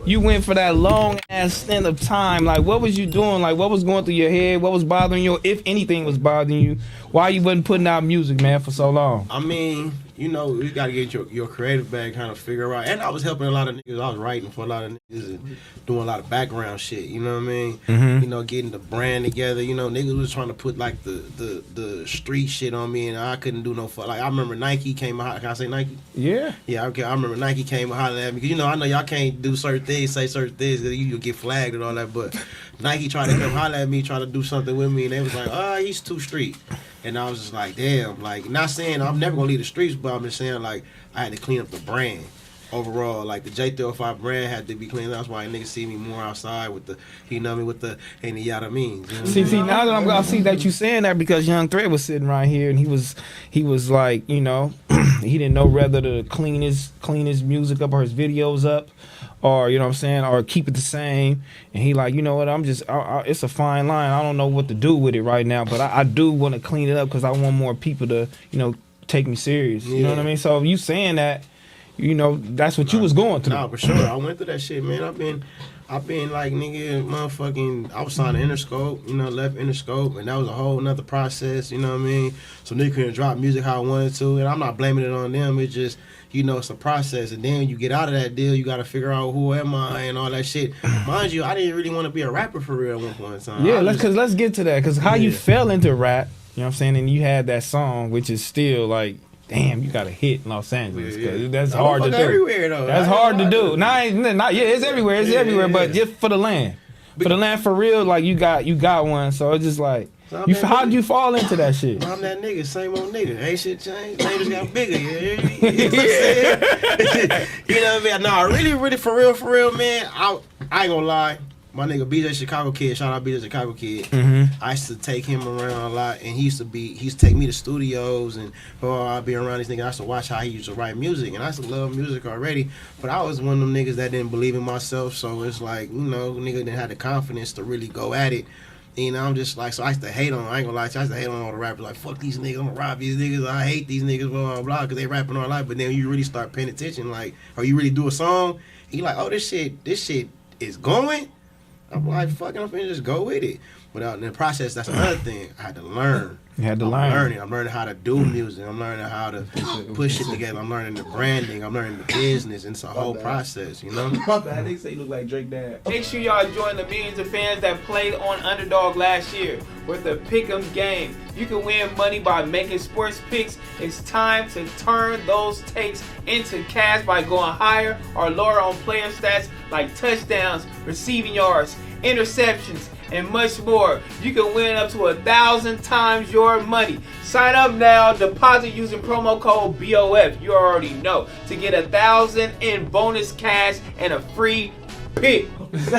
you went for that long ass stint of time. Like, what was you doing? Like, what was going through your head? What was bothering you? If anything was bothering you, why you wasn't putting out music, man, for so long? I mean, you know, you gotta get your creative bag kind of figure out. And I was helping a lot of niggas. I was writing for a lot of niggas and doing a lot of background shit. You know what I mean? Mm-hmm. You know, getting the brand together. You know, niggas was trying to put like the street shit on me, and I couldn't do no fuck. Like I remember Nike came out. Can I say Nike? Yeah. Yeah, okay. I remember Nike came and hollered at me because you know I know y'all can't do certain things, say certain things because you'll get flagged and all that. But Nike tried to come holler at me, try to do something with me, and they was like, "Oh, he's too street." And I was just like, damn, like, not saying I'm never gonna leave the streets, but I'm just saying, like, I had to clean up the brand overall. Like, the J305 brand had to be cleaned up. That's why niggas see me more outside with the, you know me, with the, and the yada means. You know? See, now that I see that you saying that because Young Thread was sitting right here and he was like, you know, he didn't know whether to clean his music up or his videos up, or you know what I'm saying, or keep it the same. And he like, you know what, it's a fine line. I don't know what to do with it right now, but I do want to clean it up because I want more people to, you know, take me serious. You know what I mean? So if you saying that, you know, that's what you was going through. Nah, for sure. I went through that shit, man. I've been like, nigga, motherfucking, I was signed to Interscope, you know, left Interscope, and that was a whole nother process, you know what I mean? So nigga couldn't drop music how I wanted to, and I'm not blaming it on them, it's just, you know, it's a process, and then you get out of that deal, you got to figure out who am I and all that shit. Mind you, I didn't really want to be a rapper for real at one point in time. Yeah, let's get to that, because how you fell into rap, you know what I'm saying, and you had that song, which is still like, damn, you got a hit in Los Angeles. That's hard to do. Everywhere though. That's hard to do. Not it's everywhere. It's everywhere. But just for the land, for real, like you got one. So it's just like, how did you fall into that shit? I'm that nigga, same old nigga. Ain't shit changed. Niggas got bigger. You know what I'm saying? You know what I mean? Nah, really, for real, man. I ain't gonna lie. My nigga BJ Chicago Kid, shout out BJ Chicago Kid. Mm-hmm. I used to take him around a lot, and he used to take me to studios, and I'd be around these niggas. I used to watch how he used to write music, and I used to love music already. But I was one of them niggas that didn't believe in myself, so it's like, you know, nigga didn't have the confidence to really go at it. You know, I'm just like, so I used to hate on, I ain't gonna lie to you, I used to hate on all the rappers, like, fuck these niggas, I'm gonna rob these niggas, I hate these niggas, blah, blah, blah, because they rapping all life. But then you really start paying attention, like, or you really do a song, and you like, oh, this shit is going. I'm like, fuck it, I'm finna just go with it. But in the process, that's another thing. I had to learn. You had to learn. I'm learning how to do music. I'm learning how to push it together. I'm learning the branding. I'm learning the business. It's a whole process, you know? My bad, they say you look like Drake Dad. Make sure y'all join the millions of fans that played on Underdog last year with the Pick'em game. You can win money by making sports picks. It's time to turn those takes into cash by going higher or lower on player stats like touchdowns, receiving yards, interceptions, and much more. You can win up to 1,000 times your money. Sign up now, deposit using promo code BOF, you already know, to get 1,000 in bonus cash and a free pick. Niggas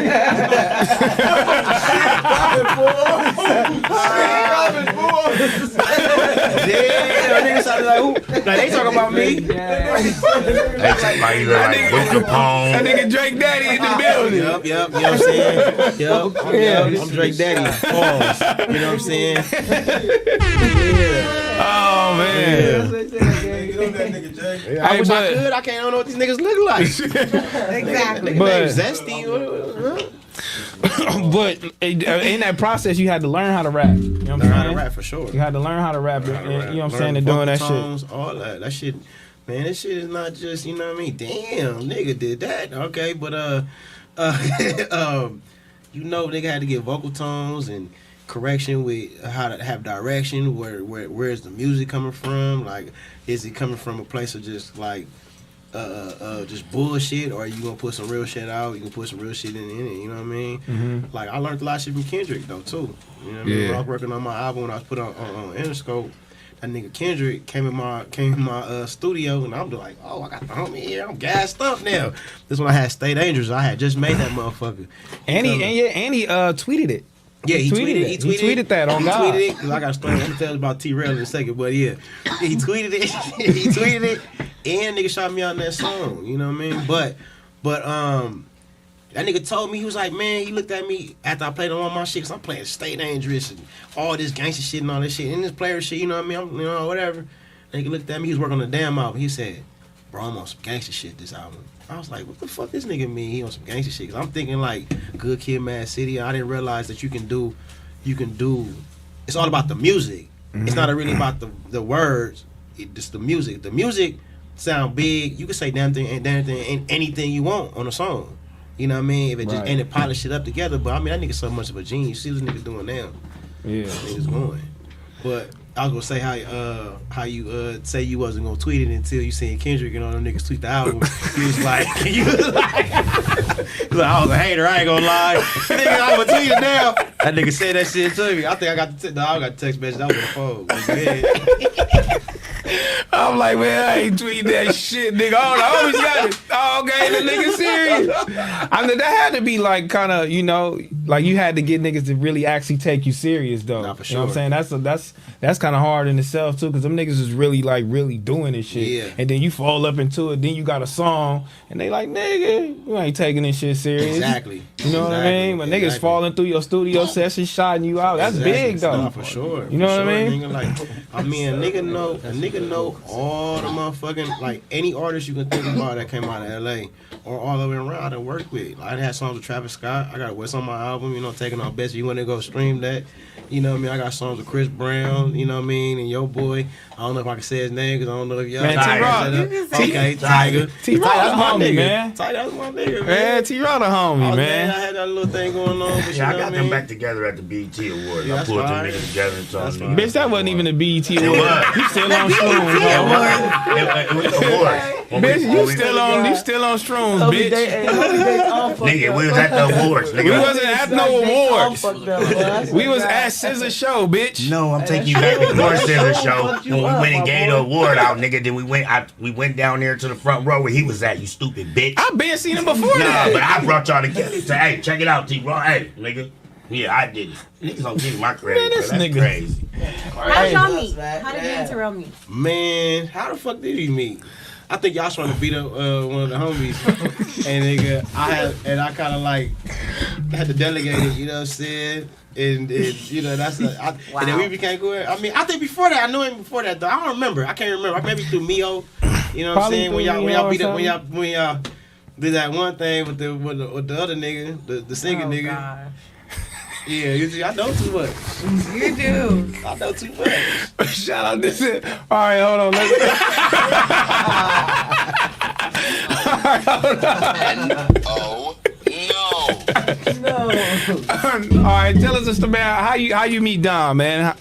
sounded like who? Like they talking about me. That nigga Drake Daddy in the building. Yup. You know what I'm saying? Yup. I'm Drake Daddy. Pause. You know what I'm saying? Oh man. I wish I could. I don't know what these niggas look like. Exactly. But zesty. but in that process, you had to learn how to rap. You know what I'm saying? Learn how to rap for sure. You had to learn how to rap. You know what I'm saying? And Learn doing that tones, shit. all that. That shit, man. That shit is not just, you know what I mean? Damn, nigga did that. Okay, but you know, nigga had to get vocal tones and correction with how to have direction. Where's the music coming from? Like, is it coming from a place of just like just bullshit, or are you gonna put some real shit out? You can put some real shit in it, you know what I mean? Mm-hmm. Like, I learned a lot of shit from Kendrick though too. You know what I mean? When I was working on my album, when I was put on Interscope, that nigga Kendrick came in my studio, and I'm like, oh, I got the homie here, I'm gassed up now. This when I had Stay Dangerous. I had just made that motherfucker. And he tweeted it. Yeah, he tweeted it. He tweeted that on God. He tweeted it, because I got a story to tell about T-rell in a second, but yeah. He tweeted it. He tweeted it, and nigga shot me out in that song, you know what I mean? But that nigga told me, he was like, man, he looked at me after I played on all my shit, because I'm playing Stay Dangerous and all this gangster shit and all this shit, and this player shit, you know what I mean? You know, whatever. Nigga looked at me, he was working on the damn album. He said, bro, I'm on some gangster shit this album. I was like, what the fuck this nigga mean? He on some gangster shit. 'Cause I'm thinking like Good Kid, Mad City. I didn't realize that you can do. It's all about the music. It's not really about the words. It's just the music. The music sound big. You can say damn thing and anything you want on a song. You know what I mean? If it just and it polish it up together. But I mean, that nigga so much of a genius. See what this nigga doing now? Yeah, Niggas going. But I was gonna say how you say you wasn't gonna tweet it until you seen Kendrick and all them niggas tweet the album. He was like, I was a hater. I ain't gonna lie. Nigga, I'm gonna tweet it now. That nigga said that shit to me. I think I got the text message. I was on the phone. I'm like, man, I ain't tweeting that shit, nigga. I always got it. Oh, okay, the nigga serious. I mean, that had to be like kind of, you know, like you had to get niggas to really actually take you serious, though. Nah, for You know what I'm sure. saying? That's kind of hard in itself too, because them niggas is really doing this shit. Yeah. And then you fall up into it. Then you got a song, and they like, nigga, you ain't taking this shit serious. Exactly. You know what I mean? But niggas falling through your studio session, shotting you out. That's big, though. Nah, for sure. You know for what I sure. mean? Nigga, like, a nigga know all the motherfucking, like, any artist you can think about that came out of LA or all the way around I done worked with. Like, I had songs with Travis Scott. I got What's on my album, you know, Taking Off Best. You want to go stream that. You know what I mean? I got songs with Chris Brown, you know what I mean? And Yo Boy. I don't know if I can say his name because I don't know if y'all. Man, T-rell. Okay, Tiger. T-rell, that's my nigga, man. Tiger, that's my nigga, Man, T-rell the homie, man. I had that little thing going on. But Yeah, I you know got what them mean? back together at the BET Awards. Yeah, I that's pulled them fine. niggas together and told That's them. fine. Bitch, that wasn't even a BET award. was. You still on shrooms, It bro. was awards. Bitch, you still on shrooms, bitch. Nigga, we was at the awards. Nigga. We wasn't at no awards. We was at Scissor Show, bitch. No, I'm taking you back to the Scissor Show when we went and gave the award out, nigga. Then we went down there to the front row where he was at. You stupid bitch. I been seen him before Nah, that. but I brought y'all together. Say, hey, check it out, T-Raw. Hey, nigga. Yeah, I did it. Niggas don't give me my credit. Man, this That's nigga. crazy. How'd y'all meet? How did you and T-rell meet? Man, how the fuck did he meet? I think y'all trying to beat up one of the homies, and nigga, I kind of like had to delegate it, you know what I'm saying? And you know and then we became good. I mean, I think before that, I knew him before that though. I don't remember. I can't remember. Maybe through Mio, you know what I'm Probably saying? When through y'all Mio beat or up, when y'all did that one thing with the other nigga, the singing nigga. God. Yeah, you see, I know too much. You do. I know too much. Shout out this. All right, hold on. Oh no! All right, tell us, Mr. Man, how you meet Dom, man?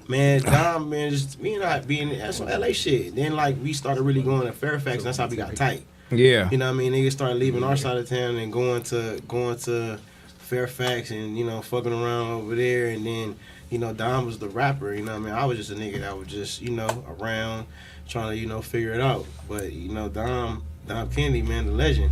Man, Dom, man, just me and I being that's some LA shit. Then like we started really going to Fairfax, and that's how we got tight. Yeah. You know what I mean? Niggas started leaving our side of town and going to Fairfax and, you know, fucking around over there. And then, you know, Dom was the rapper, you know what I mean? I was just a nigga that was just, you know, around trying to, you know, figure it out. But, you know, Dom Kennedy, man, the legend.